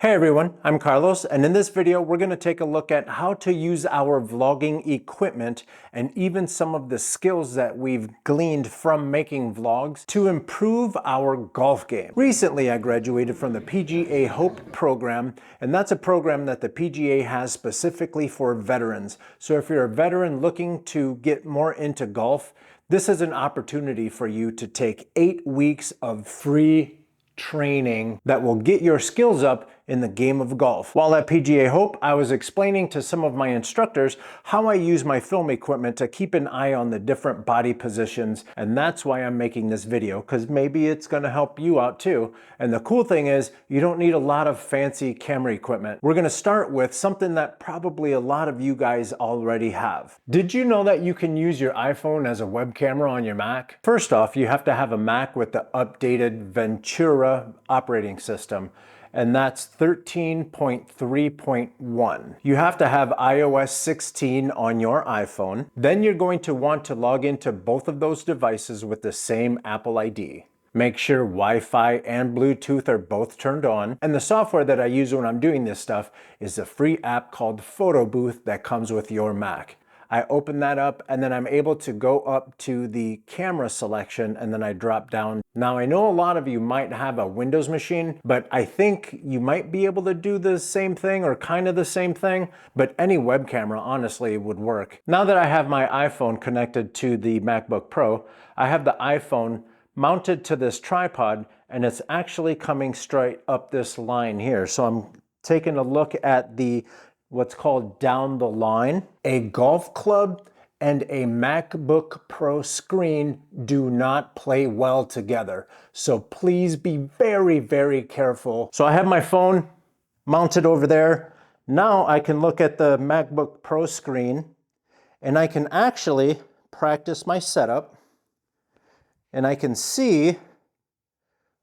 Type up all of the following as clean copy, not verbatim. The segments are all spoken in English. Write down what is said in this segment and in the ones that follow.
Hey everyone, I'm Carlos, and in this video we're going to take a look at how to use our vlogging equipment and even some of the skills that we've gleaned from making vlogs to improve our golf game. Recently I graduated from the PGA Hope program, and that's a program that the PGA has specifically for veterans. So if you're a veteran looking to get more into golf, this is an opportunity for you to take 8 weeks of free training that will get your skills up in the game of golf. While at PGA Hope, I was explaining to some of my instructors how I use my film equipment to keep an eye on the different body positions, and that's why I'm making this video, because maybe it's going to help you out too. And the cool thing is, you don't need a lot of fancy camera equipment. We're going to start with something that probably a lot of you guys already have. Did you know that you can use your iPhone as a web camera on your Mac? First off, you have to have a Mac with the updated Ventura operating system, and that's 13.3.1. You have to have iOS 16 on your iPhone. Then you're going to want to log into both of those devices with the same Apple ID. Make sure Wi-Fi and Bluetooth are both turned on. And the software that I use when I'm doing this stuff is a free app called Photo Booth that comes with your Mac. I open that up and then I'm able to go up to the camera selection and then I drop down. Now I know a lot of you might have a Windows machine, but I think you might be able to do the same thing or kind of the same thing, but any web camera honestly would work. Now that I have my iPhone connected to the MacBook Pro, I have the iPhone mounted to this tripod and it's actually coming straight up this line here. So I'm taking a look at the what's called down the line. A golf club and a MacBook Pro screen do not play well together. So please be very, very careful. So I have my phone mounted over there. Now I can look at the MacBook Pro screen and I can actually practice my setup and I can see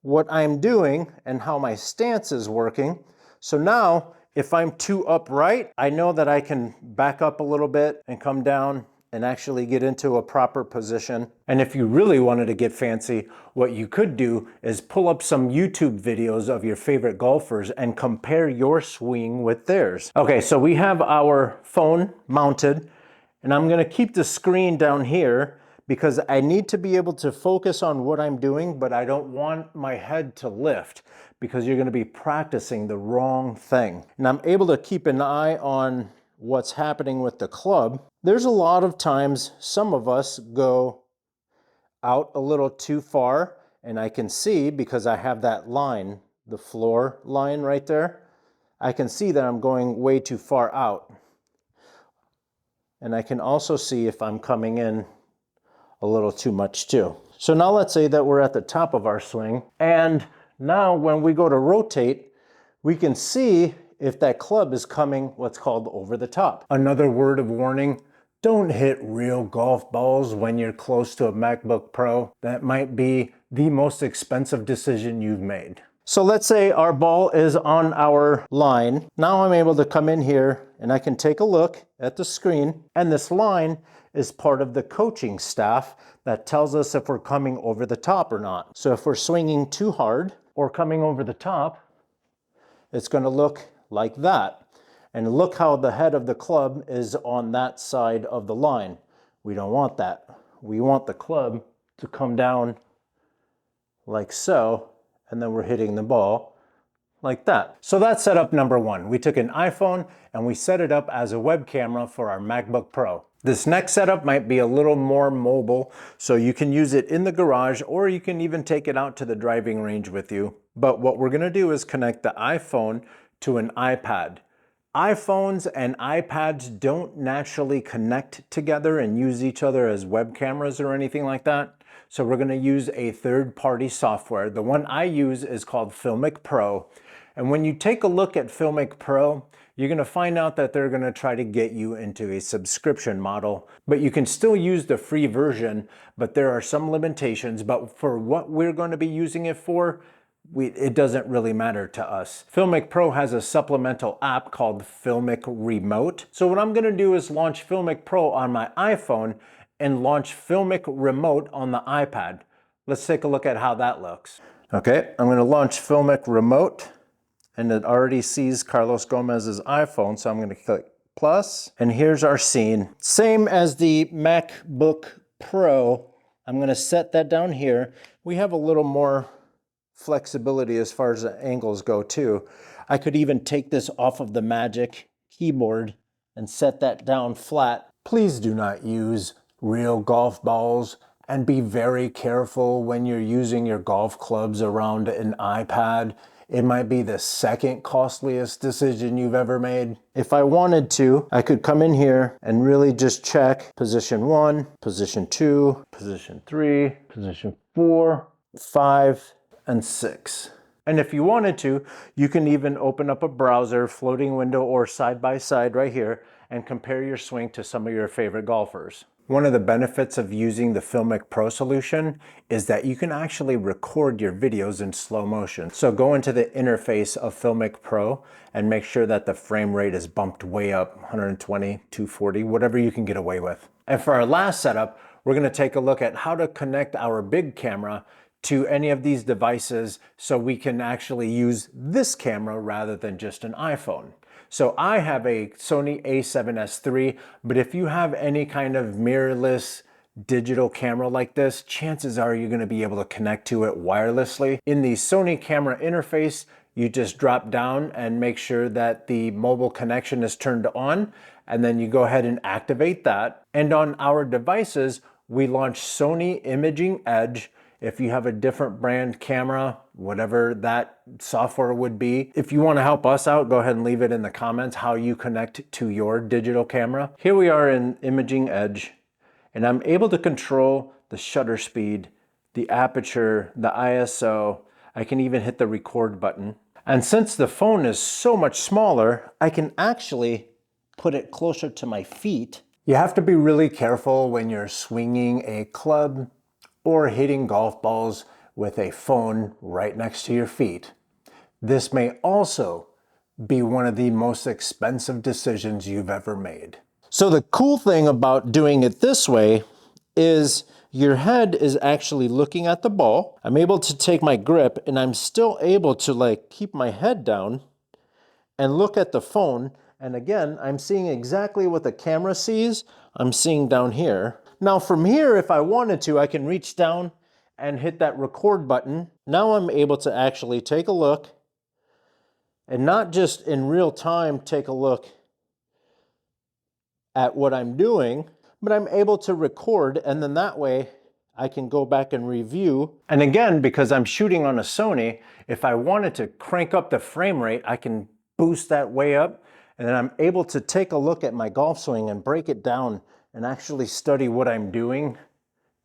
what I'm doing and how my stance is working. So now if I'm too upright, I know that I can back up a little bit and come down and actually get into a proper position. And if you really wanted to get fancy, what you could do is pull up some YouTube videos of your favorite golfers and compare your swing with theirs. Okay, so we have our phone mounted, and I'm gonna keep the screen down here because I need to be able to focus on what I'm doing, but I don't want my head to lift because you're gonna be practicing the wrong thing. And I'm able to keep an eye on what's happening with the club. There's a lot of times some of us go out a little too far, and I can see because I have that line, the floor line right there, I can see that I'm going way too far out. And I can also see if I'm coming in a little too much too. So now let's say that we're at the top of our swing, and now when we go to rotate, we can see if that club is coming what's called over the top. Another word of warning, don't hit real golf balls when you're close to a MacBook Pro. That might be the most expensive decision you've made. So let's say our ball is on our line. Now I'm able to come in here and I can take a look at the screen, and this line is part of the coaching staff that tells us if we're coming over the top or not. So if we're swinging too hard or coming over the top, it's going to look like that. And look how the head of the club is on that side of the line. We don't want that. We want the club to come down like so, and then we're hitting the ball like that. So that's setup number one. We took an iPhone and we set it up as a web camera for our MacBook Pro. This next setup might be a little more mobile, so you can use it in the garage or you can even take it out to the driving range with you. But what we're gonna do is connect the iPhone to an iPad. iPhones and iPads don't naturally connect together and use each other as web cameras or anything like that. So we're gonna use a third-party software. The one I use is called Filmic Pro. And when you take a look at Filmic Pro, you're gonna find out that they're gonna try to get you into a subscription model, but you can still use the free version, but there are some limitations. But for what we're gonna be using it for, it doesn't really matter to us. Filmic Pro has a supplemental app called Filmic Remote. So what I'm gonna do is launch Filmic Pro on my iPhone and launch Filmic Remote on the iPad. Let's take a look at how that looks. Okay, I'm gonna launch Filmic Remote. and it already sees Carlos Gomez's iPhone, so I'm going to click plus, and here's our scene. Same as the MacBook Pro, I'm going to set that down here. We have a little more flexibility as far as the angles go too. I could even take this off of the Magic keyboard and set that down flat. Please do not use real golf balls, and be very careful when you're using your golf clubs around an iPad. It might be the second costliest decision you've ever made. If I wanted to, I could come in here and really just check position 1, position 2, position 3, position 4, 5, and 6. And if you wanted to, you can even open up a browser, floating window, or side by side right here and compare your swing to some of your favorite golfers. One of the benefits of using the Filmic Pro solution is that you can actually record your videos in slow motion. So go into the interface of Filmic Pro and make sure that the frame rate is bumped way up, 120, 240, whatever you can get away with. And for our last setup, we're going to take a look at how to connect our big camera to any of these devices so we can actually use this camera rather than just an iPhone. So I have a Sony a7S III, but if you have any kind of mirrorless digital camera like this, chances are you're going to be able to connect to it wirelessly. In the Sony camera interface, you just drop down and make sure that the mobile connection is turned on, and then you go ahead and activate that. And on our devices, we launch Sony Imaging Edge. If you have a different brand camera, whatever that software would be, if you want to help us out, go ahead and leave it in the comments how you connect to your digital camera. Here we are in Imaging Edge, and I'm able to control the shutter speed, the aperture, the ISO. I can even hit the record button. And since the phone is so much smaller, I can actually put it closer to my feet. You have to be really careful when you're swinging a club or hitting golf balls with a phone right next to your feet. This may also be one of the most expensive decisions you've ever made. So the cool thing about doing it this way is your head is actually looking at the ball. I'm able to take my grip and I'm still able to keep my head down and look at the phone. And again, I'm seeing exactly what the camera sees. I'm seeing down here. Now from here, if I wanted to, I can reach down and hit that record button. Now I'm able to actually take a look, and not just in real time take a look at what I'm doing, but I'm able to record, and then that way I can go back and review. And again, because I'm shooting on a Sony, if I wanted to crank up the frame rate, I can boost that way up, and then I'm able to take a look at my golf swing and break it down and actually study what I'm doing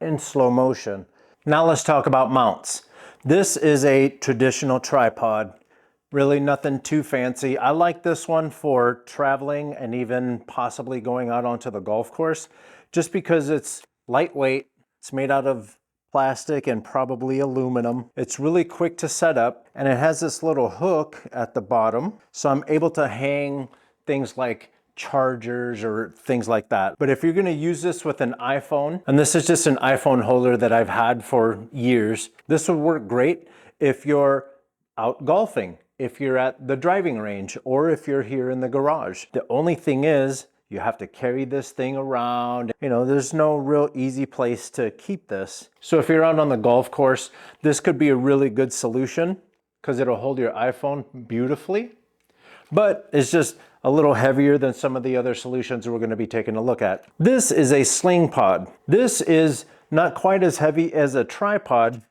in slow motion. Now let's talk about mounts. This is a traditional tripod, really nothing too fancy. I like this one for traveling and even possibly going out onto the golf course, just because it's lightweight, it's made out of plastic and probably aluminum. It's really quick to set up, and it has this little hook at the bottom, so I'm able to hang things like chargers or things like that. But if you're going to use this with an iPhone, and this is just an iPhone holder that I've had for years, this would work great if you're out golfing, if you're at the driving range, or if you're here in the garage. The only thing is you have to carry this thing around. You know, there's no real easy place to keep this. So if you're out on the golf course, this could be a really good solution because it'll hold your iPhone beautifully, but it's just a little heavier than some of the other solutions we're going to be taking a look at. This is a SlingPod. This is not quite as heavy as a tripod.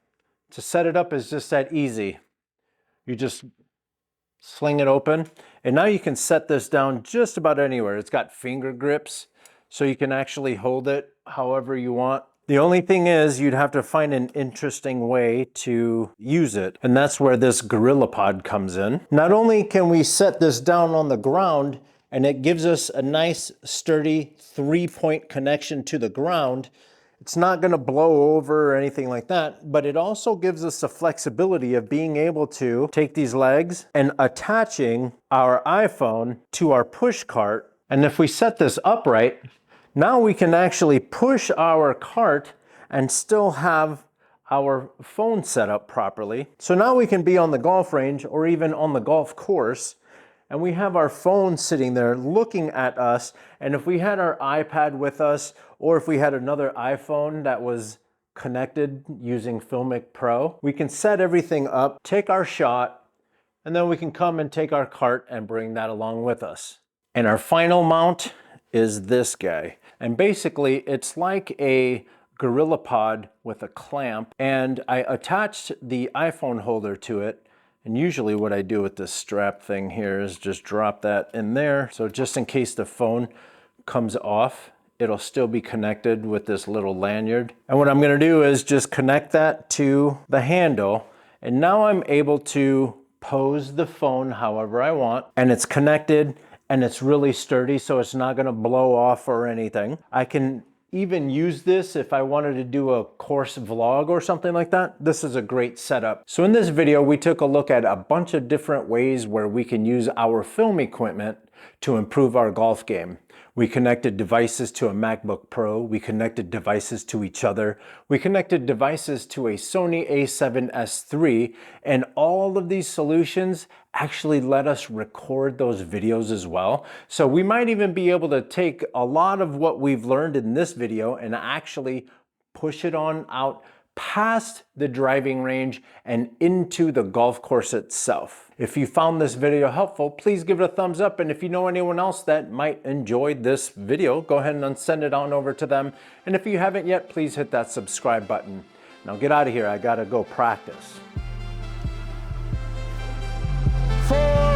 To set it up is just that easy. You just sling it open, and now you can set this down just about anywhere. It's got finger grips, so you can actually hold it however you want. The only thing is you'd have to find an interesting way to use it, and that's where this gorillapod comes in. Not only can we set this down on the ground, and it gives us a nice sturdy 3-point connection to the ground, it's not going to blow over or anything like that, but it also gives us the flexibility of being able to take these legs and attaching our iPhone to our push cart. And if we set this upright, now we can actually push our cart and still have our phone set up properly. So now we can be on the golf range or even on the golf course, and we have our phone sitting there looking at us. And if we had our iPad with us, or if we had another iPhone that was connected using Filmic Pro, we can set everything up, take our shot, and then we can come and take our cart and bring that along with us. And our final mount is this guy. And basically it's like a gorillapod with a clamp, and I attached the iPhone holder to it. And usually what I do with this strap thing here is just drop that in there. So just in case the phone comes off, it'll still be connected with this little lanyard. And what I'm gonna do is just connect that to the handle. And now I'm able to pose the phone however I want. And it's connected and it's really sturdy, so it's not gonna blow off or anything. I can even use this if I wanted to do a course vlog or something like that. This is a great setup. So in this video, we took a look at a bunch of different ways where we can use our film equipment to improve our golf game. We connected devices to a MacBook Pro. We connected devices to each other. We connected devices to a Sony a7S III, and all of these solutions actually let us record those videos as well. So we might even be able to take a lot of what we've learned in this video and actually push it on out past the driving range and into the golf course itself. If you found this video helpful, please give it a thumbs up. And if you know anyone else that might enjoy this video, go ahead and send it on over to them. And if you haven't yet, please hit that subscribe button. Now get out of here. I gotta go practice. 4